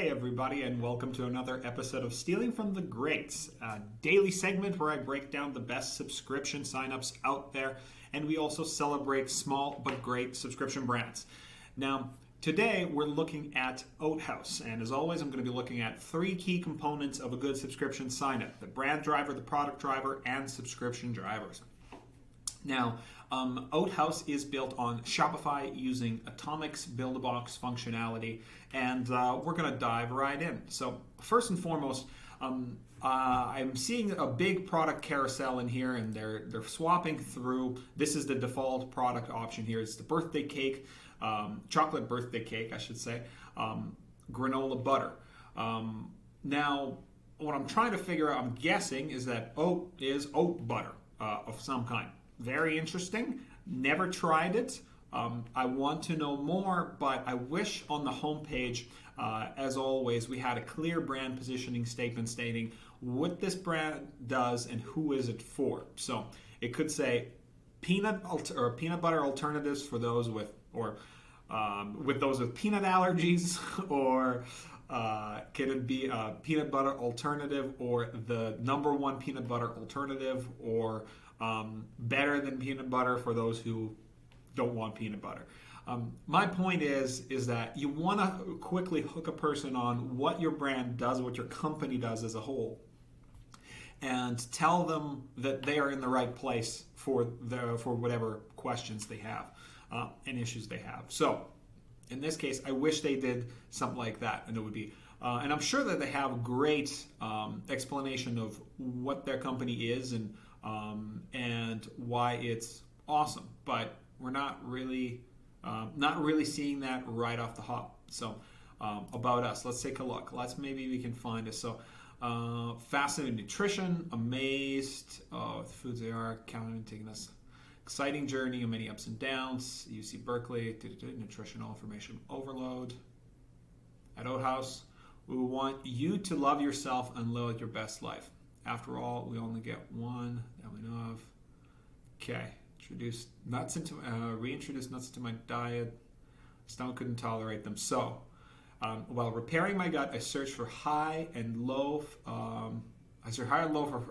Hey everybody, and welcome to another episode of Stealing from the Greats, a daily segment where I break down the best subscription signups out there, and we also celebrate small but great subscription brands. Now, today we're looking at Oat.Haus, and as always I'm going to be looking at three key components of a good subscription signup: the brand driver, the product driver, and subscription drivers. Now, Oat.Haus is built on Shopify using Atomic's Build-A-Box functionality, and we're going to dive right in. So first and foremost, I'm seeing a big product carousel in here, and they're swapping through. This is the default product option here. It's the birthday cake, chocolate birthday cake, I should say, granola butter. Now, what I'm trying to figure out, I'm guessing, is that oat is oat butter of some kind. Very interesting. Never tried it. I want to know more, but I wish on the homepage, as always, we had a clear brand positioning statement stating what this brand does and who is it for. So it could say peanut butter alternatives for those with those with peanut allergies, or could it be a peanut butter alternative, or the number one peanut butter alternative, or better than peanut butter for those who don't want peanut butter. My point is that you want to quickly hook a person on what your brand does, what your company does as a whole, and tell them that they are in the right place for whatever questions they have and issues they have. So in this case, I wish they did something like that, and it would be and I'm sure that they have great explanation of what their company is and why it's awesome, but we're not really seeing that right off the hop. So about us, let's take a look. Maybe we can find it. So fascinating nutrition, amazed the foods they are, counting, taking us exciting journey of many ups and downs. UC Berkeley, nutritional information overload. At Oat.Haus, we want you to love yourself and live your best life. After all, we only get one that we know of. Okay, reintroduce nuts into my diet. Stomach couldn't tolerate them. So, while repairing my gut, I searched for high and low for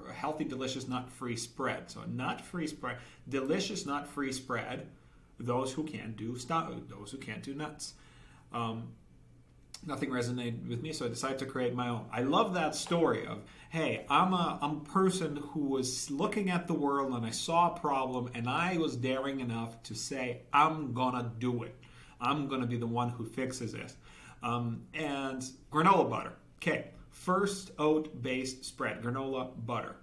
a healthy, delicious, nut-free spread. So, nut-free spread, delicious, nut-free spread. Those who can't do nuts. Nothing resonated with me, so I decided to create my own. I love that story of, hey, I'm a person who was looking at the world and I saw a problem and I was daring enough to say, I'm gonna do it. I'm gonna be the one who fixes it. And granola butter. Okay, first oat-based spread, granola butter.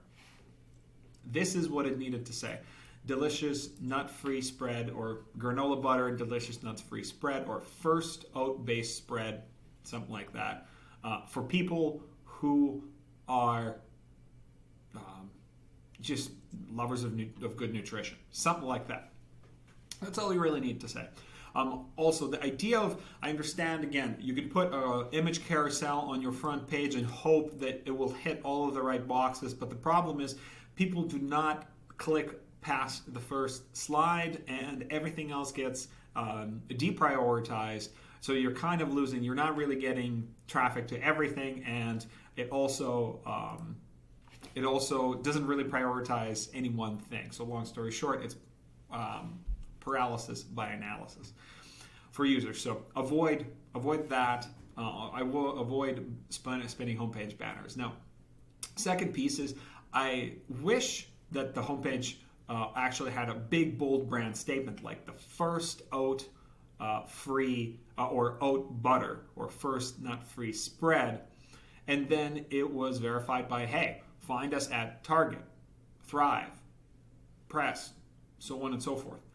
This is what it needed to say. Delicious nut-free spread, or granola butter, delicious nuts-free spread, or first oat-based spread, something like that, for people who are just lovers of good nutrition, something like that. That's all you really need to say. Also, the idea of, I understand, again, you can put an image carousel on your front page and hope that it will hit all of the right boxes, but the problem is people do not click past the first slide and everything else gets deprioritized. So you're kind of losing, you're not really getting traffic to everything, and it also doesn't really prioritize any one thing. So long story short, it's paralysis by analysis for users. So avoid that. I will avoid spinning homepage banners. Now, second piece is, I wish that the homepage actually had a big bold brand statement like the first oat free or oat butter, or first nut-free spread, and then it was verified by, hey, find us at Target, Thrive, Press, so on and so forth,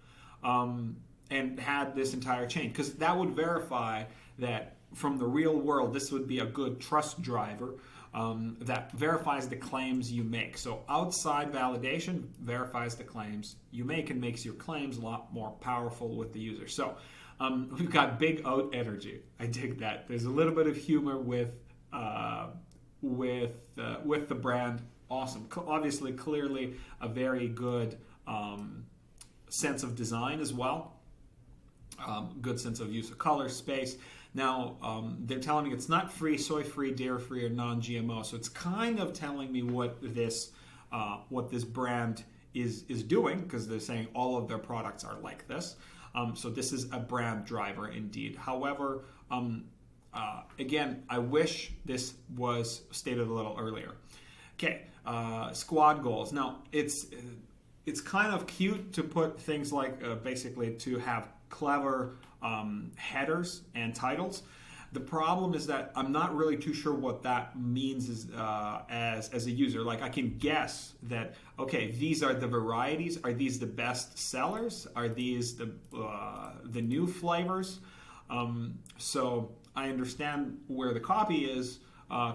and had this entire chain, because that would verify that from the real world this would be a good trust driver that verifies the claims you make. So outside validation verifies the claims you make and makes your claims a lot more powerful with the user. So we've got big oat energy. I dig that. There's a little bit of humor with the brand. Awesome. Obviously, clearly a very good sense of design as well. Good sense of use of color, space. Now, they're telling me it's not free, soy-free, dairy-free, or non-GMO. So it's kind of telling me what this brand is doing, because they're saying all of their products are like this. So this is a brand driver indeed. However, again, I wish this was stated a little earlier. Okay, squad goals. Now, it's kind of cute to put things like basically to have clever headers and titles. The problem is that I'm not really too sure what that means as a user. Like, I can guess that, okay, these are the varieties. Are these the best sellers? Are these the new flavors? So I understand where the copy is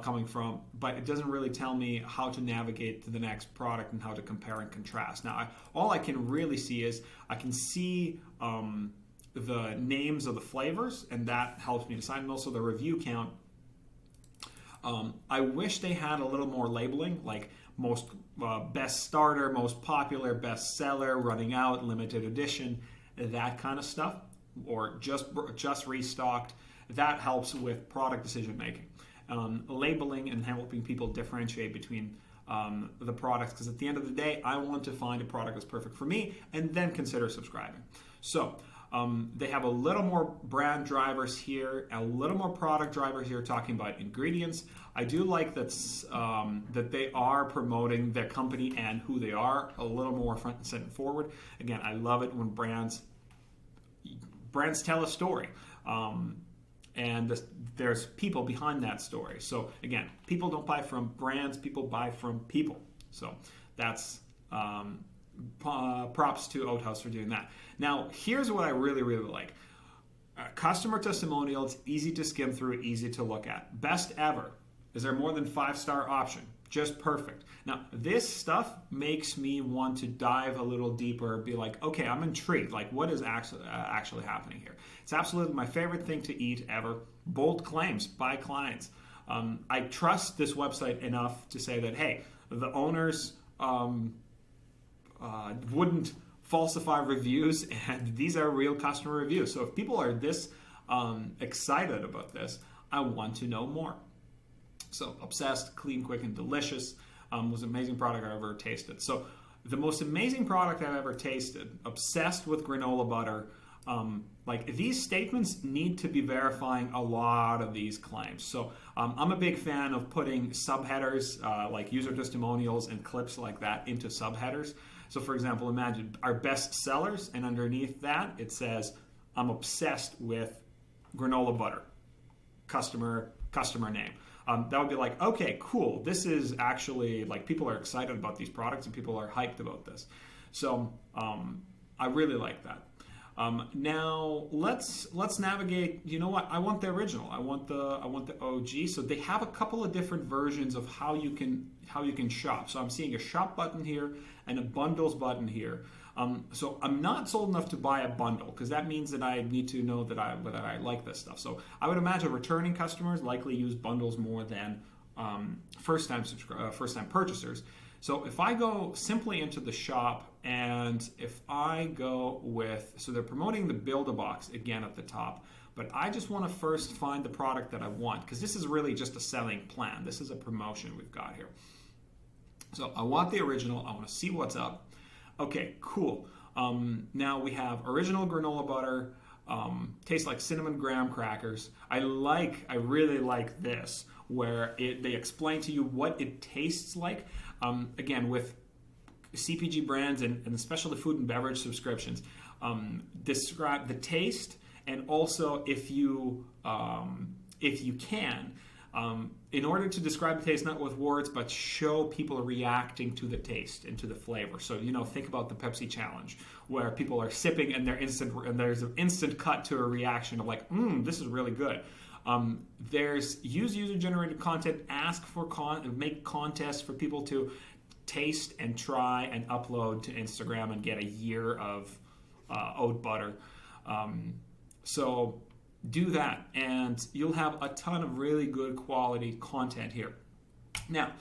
coming from, but it doesn't really tell me how to navigate to the next product and how to compare and contrast. Now, all I can really see is I can see the names of the flavors, and that helps me decide, and also the review count. I wish they had a little more labeling, like most best starter, most popular, best seller, running out, limited edition, that kind of stuff, or just restocked. That helps with product decision making. Labeling and helping people differentiate between the products, because at the end of the day, I want to find a product that's perfect for me and then consider subscribing. So they have a little more brand drivers here, a little more product drivers here talking about ingredients. I do like that they are promoting their company and who they are a little more front and center forward. Again, I love it when brands tell a story. And there's people behind that story. So again, people don't buy from brands, people buy from people. So that's props to Oat.Haus for doing that. Now, here's what I really, really like. Customer testimonials, easy to skim through, easy to look at. Best ever. Is there more than 5-star option? Just perfect. Now, this stuff makes me want to dive a little deeper, be like, okay, I'm intrigued. Like, what is actually happening here? It's absolutely my favorite thing to eat ever. Bold claims by clients. I trust this website enough to say that, hey, the owners wouldn't falsify reviews, and these are real customer reviews. So if people are this excited about this, I want to know more. So obsessed, clean, quick, and delicious. Was an amazing product I've ever tasted. So the most amazing product I've ever tasted, obsessed with granola butter. Like, these statements need to be verifying a lot of these claims. So I'm a big fan of putting subheaders like user testimonials and clips like that into subheaders. So for example, imagine our best sellers, and underneath that it says, I'm obsessed with granola butter, customer name. That would be like, okay, cool. This is actually, like, people are excited about these products and people are hyped about this. So I really like that. Now let's navigate. You know what? I want the original. I want the OG. So they have a couple of different versions of how you can shop. So I'm seeing a shop button here and a bundles button here. So I'm not sold enough to buy a bundle, because that means that I need to know that I like this stuff. So I would imagine returning customers likely use bundles more than first-time purchasers. So if I go simply into the shop, and if I go with, so they're promoting the Build-A-Box again at the top, but I just want to first find the product that I want, because this is really just a selling plan. This is a promotion we've got here. So I want the original. I want to see what's up. Okay, cool. Now we have original granola butter. Tastes like cinnamon graham crackers. I really like this, where they explain to you what it tastes like. Again, with CPG brands and especially food and beverage subscriptions, describe the taste, and also if you can, in order to describe the taste, not with words, but show people reacting to the taste and to the flavor. So, think about the Pepsi challenge, where people are sipping and there's an instant cut to a reaction of like, this is really good. There's use user-generated content, make contests for people to taste and try and upload to Instagram and get a year of oat butter. So do that, and you'll have a ton of really good quality content here. Now,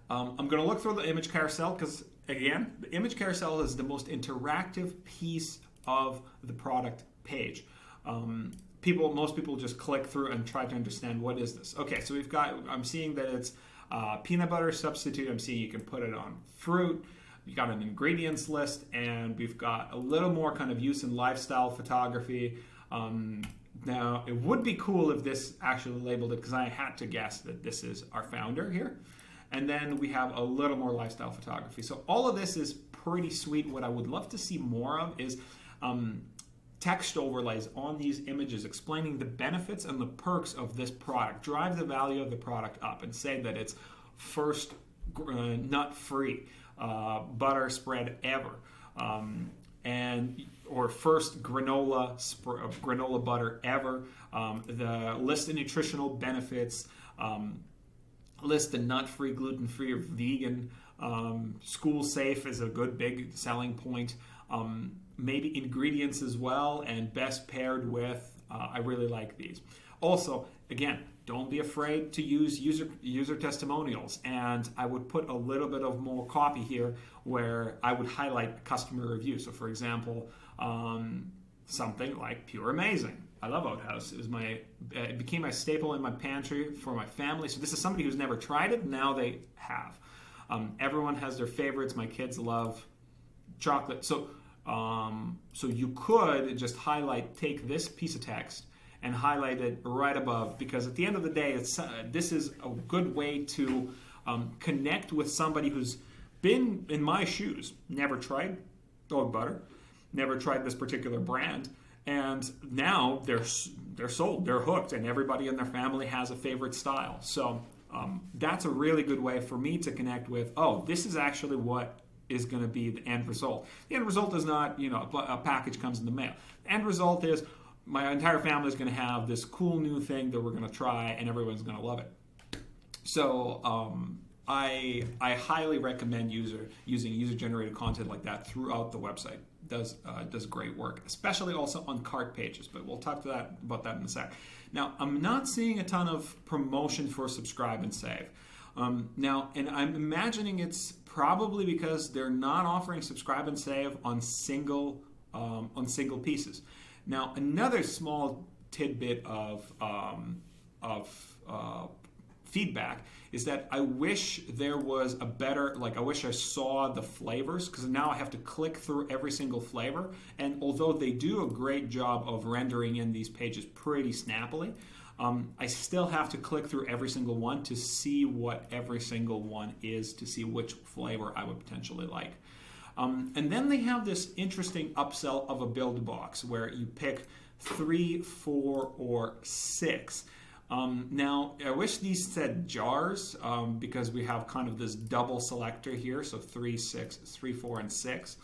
I'm going to look through the image carousel, because again, the image carousel is the most interactive piece of the product page. most people just click through and try to understand what is this. Okay, so I'm seeing that it's peanut butter substitute. I'm seeing you can put it on fruit. You got an ingredients list, and we've got a little more kind of use in lifestyle photography. Now, it would be cool if this actually labeled it, because I had to guess that this is our founder here. And then we have a little more lifestyle photography. So all of this is pretty sweet. What I would love to see more of is text overlays on these images explaining the benefits and the perks of this product. Drive the value of the product up and say that it's first nut-free butter spread ever. Or first granola butter ever. The list the nutritional benefits, list the nut-free, gluten-free, or vegan. School safe is a good big selling point. Maybe ingredients as well, and best paired with. I really like these. Also, again, don't be afraid to use user testimonials, and I would put a little bit of more copy here where I would highlight customer review. So, for example, something like Pure Amazing. I love Oat.Haus. It became my staple in my pantry for my family. So this is somebody who's never tried it. Now they have. Everyone has their favorites. My kids love chocolate. So you could just take this piece of text and highlight it right above, because at the end of the day, this is a good way to connect with somebody who's been in my shoes, never tried oat butter, never tried this particular brand, and now they're sold, they're hooked, and everybody in their family has a favorite style. So that's a really good way for me to connect with, this is actually what is going to be the end result. The end result is not, a package comes in the mail. The end result is my entire family is going to have this cool new thing that we're going to try, and everyone's going to love it. So I highly recommend using user-generated content like that throughout the website. Does great work, especially also on cart pages, but we'll talk about that in a sec. Now, I'm not seeing a ton of promotion for subscribe and save. Now, and I'm imagining it's probably because they're not offering subscribe and save on single pieces. Now, another small tidbit of feedback is that I wish there was a better, I wish I saw the flavors, because now I have to click through every single flavor. And although they do a great job of rendering in these pages pretty snappily, I still have to click through every single one to see what every single one is, to see which flavor I would potentially like. And then they have this interesting upsell of a build box where you pick 3, 4, or 6. Now, I wish these said jars, because we have kind of this double selector here, so 3, 4, and 6.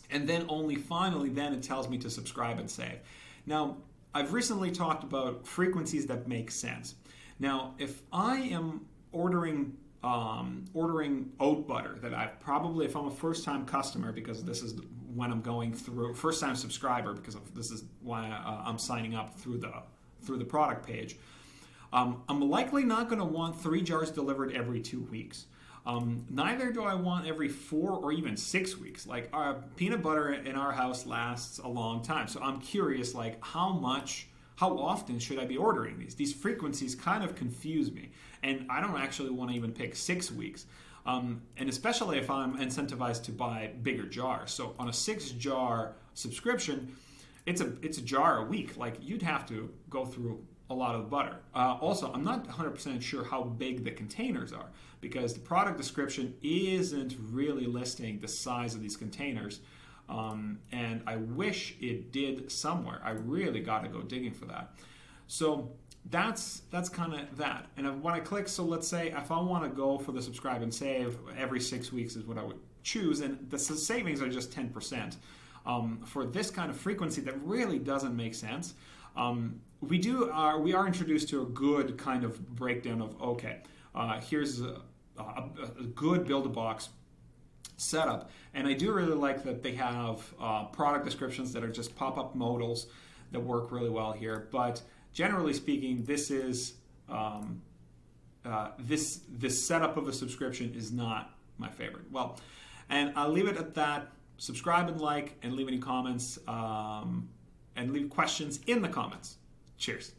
And then only finally, then it tells me to subscribe and save. Now, I've recently talked about frequencies that make sense. Now, if I am ordering oat butter that if I'm a first-time customer, because this is when I'm going through, first-time subscriber, because this is why I'm signing up through the product page, I'm likely not going to want 3 jars delivered every 2 weeks. Neither do I want every 4 or even 6 weeks. Peanut butter in our house lasts a long time. So I'm curious, how often should I be ordering these? These frequencies kind of confuse me. And I don't actually want to even pick 6 weeks. And especially if I'm incentivized to buy bigger jars. So on a 6-jar subscription, it's a jar a week. You'd have to go through a lot of butter. Also, I'm not 100% sure how big the containers are, because the product description isn't really listing the size of these containers. And I wish it did somewhere. I really got to go digging for that. So that's kind of that. And when I click, so let's say if I want to go for the subscribe and save, every 6 weeks is what I would choose, and the savings are just 10%. For this kind of frequency that really doesn't make sense. We are introduced to a good kind of breakdown of, here's a good build-a-box setup. And I do really like that they have product descriptions that are just pop-up modals that work really well here. But generally speaking, this is this setup of a subscription is not my favorite. Well, and I'll leave it at that. Subscribe and like, and leave any comments. and leave questions in the comments. Cheers.